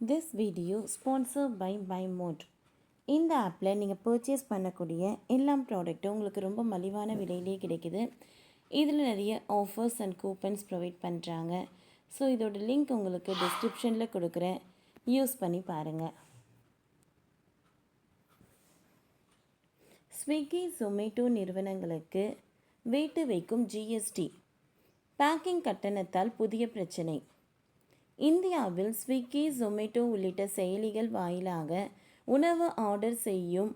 This video sponsored by BuyMode. இந்த ஆப்பில் நீங்கள் பர்ச்சேஸ் பண்ணக்கூடிய எல்லா ப்ராடக்ட்டும் உங்களுக்கு ரொம்ப மலிவான விலையிலே கிடைக்குது. இதில் நிறைய ஆஃபர்ஸ் அண்ட் கூப்பன்ஸ் ப்ரொவைட் பண்ணுறாங்க. ஸோ இதோட லிங்க் உங்களுக்கு டிஸ்கிரிப்ஷனில் கொடுக்குறேன், யூஸ் பண்ணி பாருங்கள். ஸ்விக்கி, ஜொமேட்டோ நிறுவனங்களுக்கு வேட்டு வைக்கும் ஜிஎஸ்டி. பேக்கிங் கட்டணத்தால் புதிய பிரச்சனை. இந்தியாவில் ஸ்விக்கி, ஜொமேட்டோ உள்ளிட்ட செயலிகள் வாயிலாக உணவு ஆர்டர் செய்யும்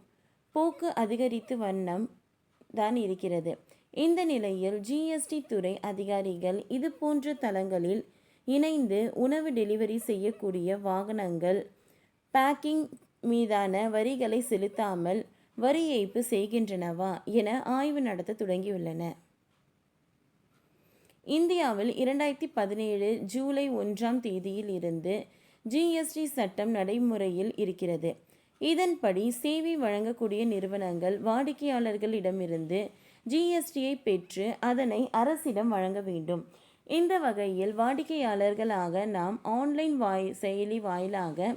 போக்கு அதிகரித்து வண்ணம் தான் இருக்கிறது. இந்த நிலையில் ஜிஎஸ்டி துறை அதிகாரிகள் இது போன்ற தளங்களில் இணைந்து உணவு டெலிவரி செய்யக்கூடிய வாகனங்கள் பேக்கிங் மீதான வரிகளை செலுத்தாமல் வரி ஏய்ப்பு செய்கின்றனவா என ஆய்வு நடத்த தொடங்கியுள்ளன. இந்தியாவில் 2017 ஜூலை 1ஆம் தேதியில் இருந்து ஜிஎஸ்டி சட்டம் நடைமுறையில் இருக்கிறது. இதன்படி சேவை வழங்கக்கூடிய நிறுவனங்கள் வாடிக்கையாளர்களிடமிருந்து ஜிஎஸ்டியை பெற்று அதனை அரசிடம் வழங்க வேண்டும். இந்த வகையில் வாடிக்கையாளர்களாக நாம் ஆன்லைன் செயலி வாயிலாக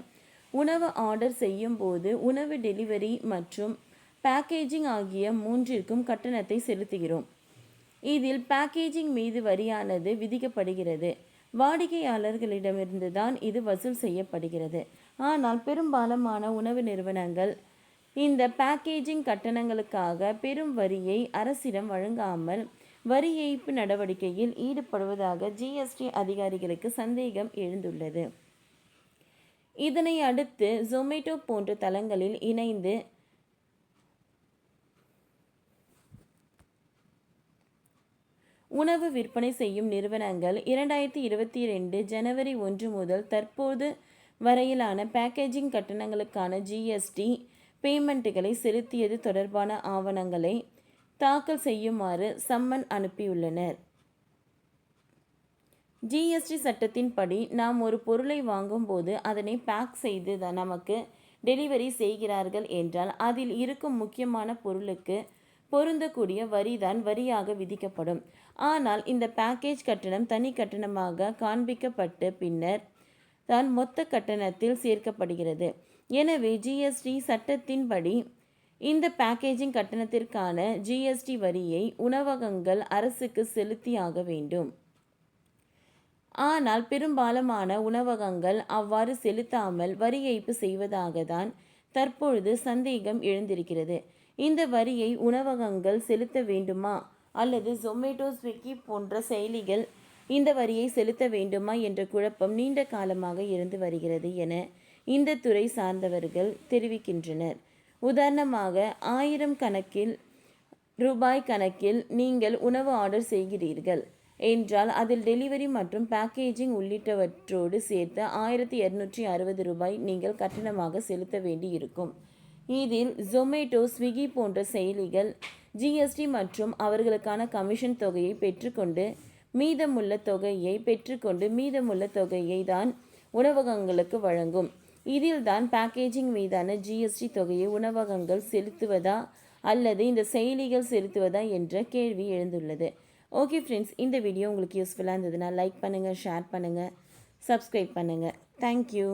உணவு ஆர்டர் செய்யும் போது உணவு டெலிவரி மற்றும் பேக்கேஜிங் ஆகிய மூன்றிற்கும் கட்டணத்தை செலுத்துகிறோம். இதில் பேக்கேஜிங் மீது வரியானது விதிக்கப்படுகிறது. வாடிக்கையாளர்களிடமிருந்து தான் இது வசூல் செய்யப்படுகிறது. ஆனால் பெரும்பாலான உணவு நிறுவனங்கள் இந்த பேக்கேஜிங் கட்டணங்களுக்காக பெரும் வரியை அரசிடம் வழங்காமல் வரி ஏய்ப்பு நடவடிக்கையில் ஈடுபடுவதாக ஜிஎஸ்டி அதிகாரிகளுக்கு சந்தேகம் எழுந்துள்ளது. இதனை அடுத்து ஜொமேட்டோ போன்ற தளங்களில் இணைந்து உணவு விற்பனை செய்யும் நிறுவனங்கள் 2022 ஜனவரி 1 முதல் தற்போது வரையிலான பேக்கேஜிங் கட்டணங்களுக்கான ஜிஎஸ்டி பேமெண்ட்டுகளை செலுத்தியது தொடர்பான ஆவணங்களை தாக்கல் செய்யுமாறு சம்மன் அனுப்பியுள்ளனர். ஜிஎஸ்டி சட்டத்தின்படி நாம் ஒரு பொருளை வாங்கும்போது அதனை பேக் செய்து நமக்கு டெலிவரி செய்கிறார்கள் என்றால் அதில் இருக்கும் முக்கியமான பொருளுக்கு பொருந்தக்கூடிய வரிதான் வரியாக விதிக்கப்படும். ஆனால் இந்த பேக்கேஜ் கட்டணம் தனி கட்டணமாக காண்பிக்கப்பட்டு பின்னர் தான் மொத்த கட்டணத்தில் சேர்க்கப்படுகிறது. எனவே ஜிஎஸ்டி சட்டத்தின்படி இந்த பேக்கேஜிங் கட்டணத்திற்கான ஜிஎஸ்டி வரியை உணவகங்கள் அரசுக்கு செலுத்தியாக வேண்டும். ஆனால் பெரும்பாலான உணவகங்கள் அவ்வாறு செலுத்தாமல் வரி ஏய்ப்பு செய்வதாக தான் தற்பொழுது சந்தேகம் எழுந்திருக்கிறது. இந்த வரியை உணவகங்கள் செலுத்த வேண்டுமா அல்லது ஜொமேட்டோ, ஸ்விக்கி போன்ற செயலிகள் இந்த வரியை செலுத்த வேண்டுமா என்ற குழப்பம் நீண்ட காலமாக இருந்து வருகிறது என இந்த துறை சார்ந்தவர்கள் தெரிவிக்கின்றனர். உதாரணமாக 1000 கணக்கில் ரூபாய் கணக்கில் நீங்கள் உணவு ஆர்டர் செய்கிறீர்கள் என்றால் அதில் டெலிவரி மற்றும் பேக்கேஜிங் உள்ளிட்டவற்றோடு சேர்த்து 1260 ரூபாய் நீங்கள் கட்டணமாக செலுத்த வேண்டி இருக்கும். இதில் ஜொமேட்டோ, ஸ்விக்கி போன்ற செயலிகள் ஜிஎஸ்டி மற்றும் அவர்களுக்கான கமிஷன் தொகையை பெற்றுக்கொண்டு மீதமுள்ள தொகையை தான் உணவகங்களுக்கு வழங்கும். இதில் தான் பேக்கேஜிங் மீதான ஜிஎஸ்டி தொகையை உணவகங்கள் செலுத்துவதா அல்லது இந்த செயலிகள் செலுத்துவதா என்ற கேள்வி எழுந்துள்ளது. ஓகே ஃப்ரெண்ட்ஸ், இந்த வீடியோ உங்களுக்கு யூஸ்ஃபுல்லாக இருந்ததுன்னா லைக் பண்ணுங்கள், ஷேர் பண்ணுங்கள், சப்ஸ்கிரைப் பண்ணுங்கள். தேங்க்யூ.